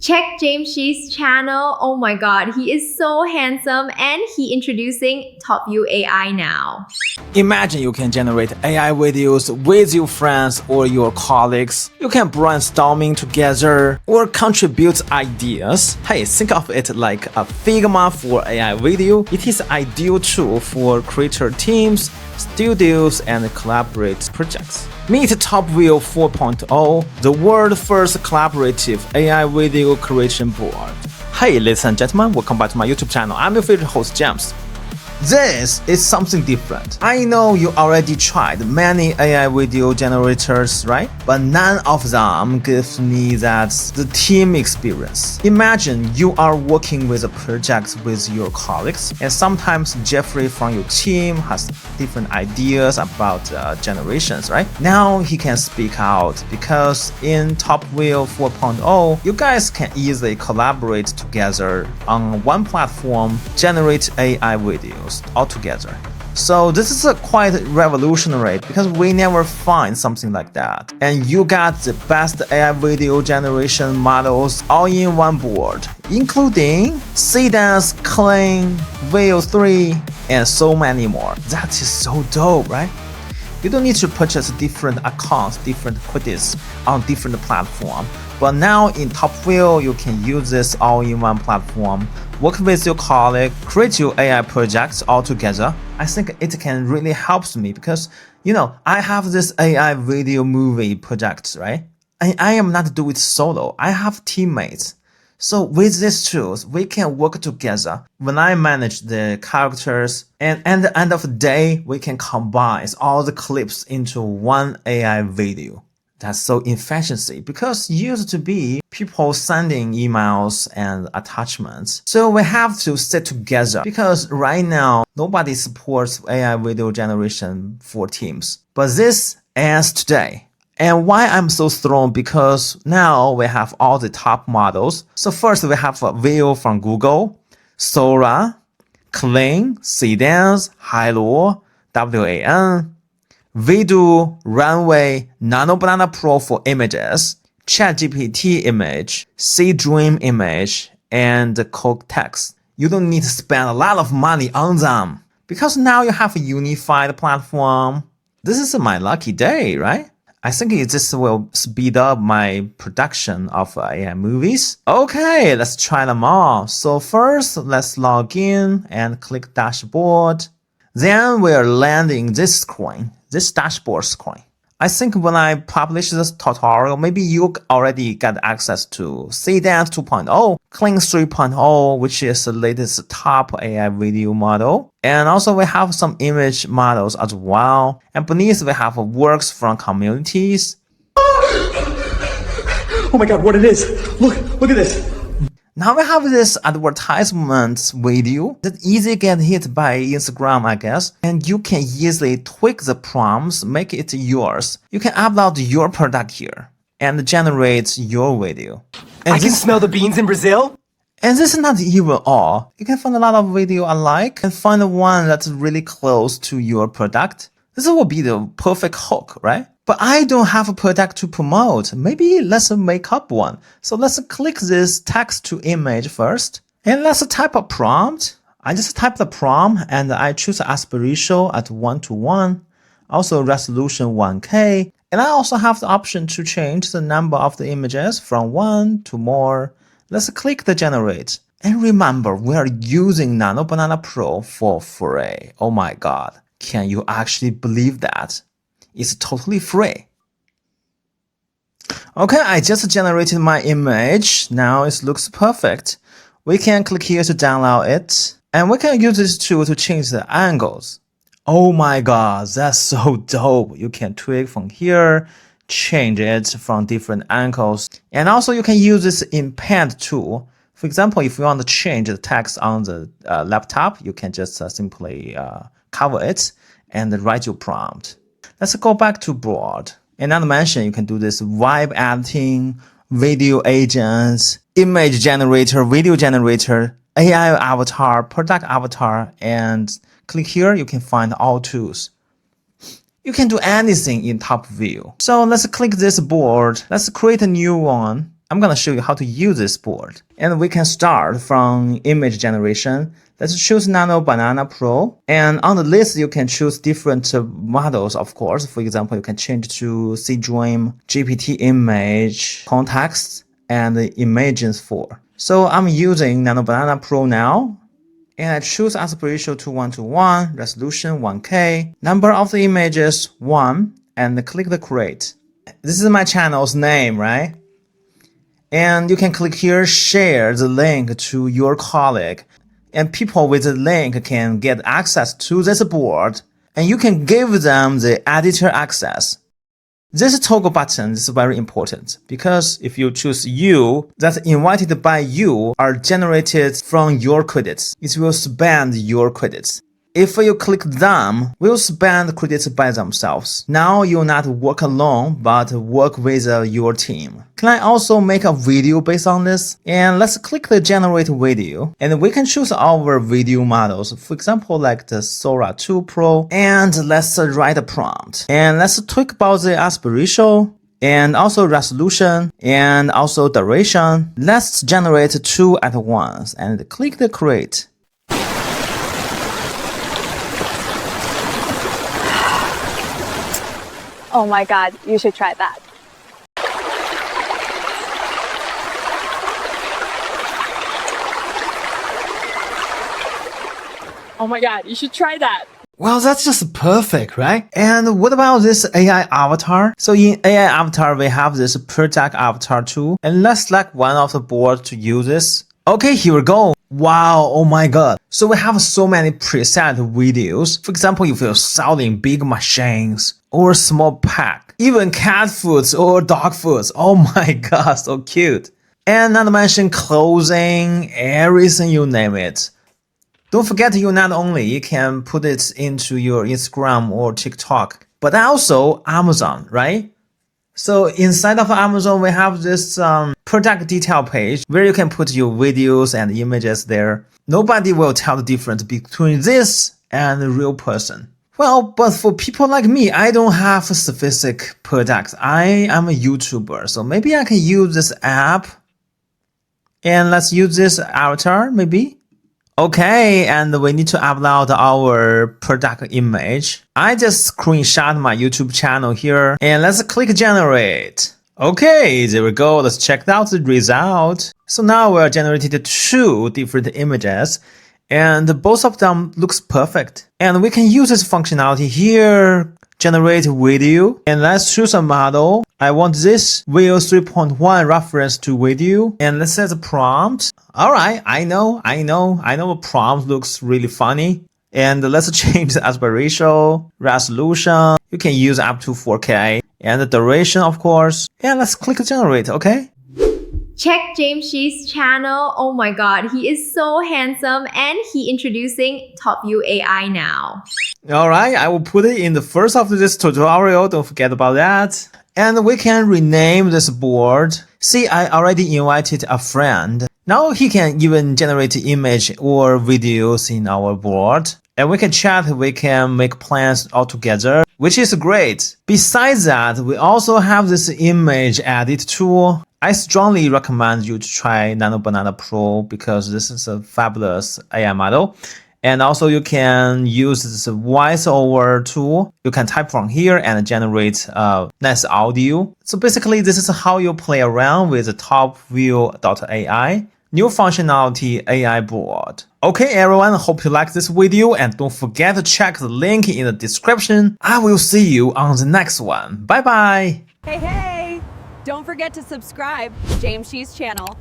Check James Shee's channel. Oh my god, he is so handsome and he introducing Topview AI now. Imagine you can generate AI videos with your friends or your colleagues. You can brainstorming together or contribute ideas. Hey, think of it like a Figma for AI video. It is an ideal tool for creator teams, studios, and collaborate projects. Meet Topview 4.0, the world's first collaborative AI video creation board. Hey ladies and gentlemen, welcome back to my YouTube channel. I'm your favorite host, James. This is something different. I know you already tried many AI video generators, right? But none of them gives me the team experience. Imagine you are working with a project with your colleagues, and sometimes Jeffrey from your team has different ideas about generations, right? Now he can speak out because in Topview 4.0, you guys can easily collaborate together on one platform, generate AI videos altogether. So this is quite revolutionary because we never find something like that. And you got the best AI video generation models all in one board, including Seedance, Clean, Veo 3, and so many more. That is so dope, right? You don't need to purchase different accounts, different credits on different platforms. But now in Topview, you can use this all in one platform, work with your colleague, create your AI projects all together. I think it can really help me because, I have this AI video movie project, right? And I am not doing it solo. I have teammates. So with these tools, we can work together. When I manage the characters, and at the end of the day, we can combine all the clips into one AI video. That's so efficiency because used to be people sending emails and attachments. So we have to sit together because right now nobody supports AI video generation for teams. But this ends today. And why I'm so thrilled because now we have all the top models. So first we have Veo from Google, Sora, Clean, Seedance, Hilo, WAN, Vidu, Runway, Nano Banana Pro for images, ChatGPT image, Dream image, and Cortex. You don't need to spend a lot of money on them because now you have a unified platform. This is my lucky day, right? I think this will speed up my production of AI movies. Okay, let's try them all. So first, let's log in and click dashboard. Then we're landing this screen, this dashboard screen. I think when I publish this tutorial, maybe you already got access to Seedance 2.0, Clean 3.0, which is the latest top AI video model. And also we have some image models as well. And beneath we have works from communities. Oh my god, what it is! Look at this! Now we have this advertisement video that easily get hit by Instagram, I guess. And you can easily tweak the prompts, make it yours. You can upload your product here and generate your video. And I can smell the beans in Brazil? And this is not even all. You can find a lot of video alike and find one that's really close to your product. This will be the perfect hook, right? But I don't have a product to promote. Maybe let's make up one. So let's click this text to image first. And let's type a prompt. I just type the prompt and I choose aspect ratio at 1:1. Also resolution 1K. And I also have the option to change the number of the images from 1 to more. Let's click the generate. And remember, we are using Nano Banana Pro for free. Oh my god. Can you actually believe that? It's totally free. Okay, I just generated my image. Now it looks perfect. We can click here to download it. And we can use this tool to change the angles. Oh my god, that's so dope. You can tweak from here, change it from different angles. And also you can use this inpend tool. For example, if you want to change the text on the laptop, you can just simply cover it and write your prompt. Let's go back to board. And not to mention, you can do this vibe editing, video agents, image generator, video generator, AI avatar, product avatar, and click here, you can find all tools. You can do anything in Topview. So let's click this board. Let's create a new one. I'm gonna show you how to use this board. And we can start from image generation. Let's choose Nano Banana Pro. And on the list, you can choose different models, of course. For example, you can change to C-Dream, GPT image, context, and images 4. So I'm using Nano Banana Pro now. And I choose aspect ratio to 1:1, resolution 1K, number of the images 1, and click the create. This is my channel's name, right? And you can click here, share the link to your colleague. And people with the link can get access to this board. And you can give them the editor access. This toggle button is very important because if you choose you, that's invited by you are generated from your credits. It will spend your credits. If you click them, will spend credits by themselves. Now you'll not work alone, but work with your team. Can I also make a video based on this? And let's click the generate video. And we can choose our video models. For example, like the Sora 2 Pro. And let's write a prompt. And let's talk about the aspect ratio. And also resolution. And also duration. Let's generate 2 at once. And click the create. Oh my god, you should try that. Oh my god, you should try that. Well, that's just perfect, right? And what about this AI avatar? So in AI avatar, we have this project avatar tool. And let's select one of the boards to use this. Okay, here we go. Wow, oh my god. So we have so many preset videos. For example, if you're selling big machines or small pack, even cat foods or dog foods. Oh my god, so cute. And not to mention clothing, everything you name it. Don't forget you not only can put it into your Instagram or TikTok, but also Amazon, right? So inside of Amazon, we have this product detail page where you can put your videos and images there. Nobody will tell the difference between this and a real person. Well, but for people like me, I don't have specific products. I am a YouTuber, so maybe I can use this app. And let's use this avatar, maybe. Okay, and we need to upload our product image. I just screenshot my YouTube channel here, and let's click generate. Okay, there we go. Let's check out the result. So now we are generated 2 different images, and both of them looks perfect. And we can use this functionality here, generate video, and let's choose a model. I want this Veo 3.1 reference to video, and let's set the prompt. All right, I know a prompt looks really funny. And let's change the aspect ratio, resolution. You can use up to 4K, and the duration, of course. And let's click generate, okay? Check James Shi's channel. Oh my god, he is so handsome and he introducing Topview AI now. Alright, I will put it in the first of this tutorial. Don't forget about that. And we can rename this board. See, I already invited a friend. Now he can even generate image or videos in our board. And we can chat, we can make plans all together, which is great. Besides that, we also have this image edit tool. I strongly recommend you to try Nano Banana Pro because this is a fabulous AI model. And also you can use this voiceover tool. You can type from here and generate nice audio. So basically this is how you play around with the Topview.ai. New functionality AI board. Okay everyone, hope you like this video and don't forget to check the link in the description. I will see you on the next one. Bye bye! Hey, don't forget to subscribe to James Shi's channel.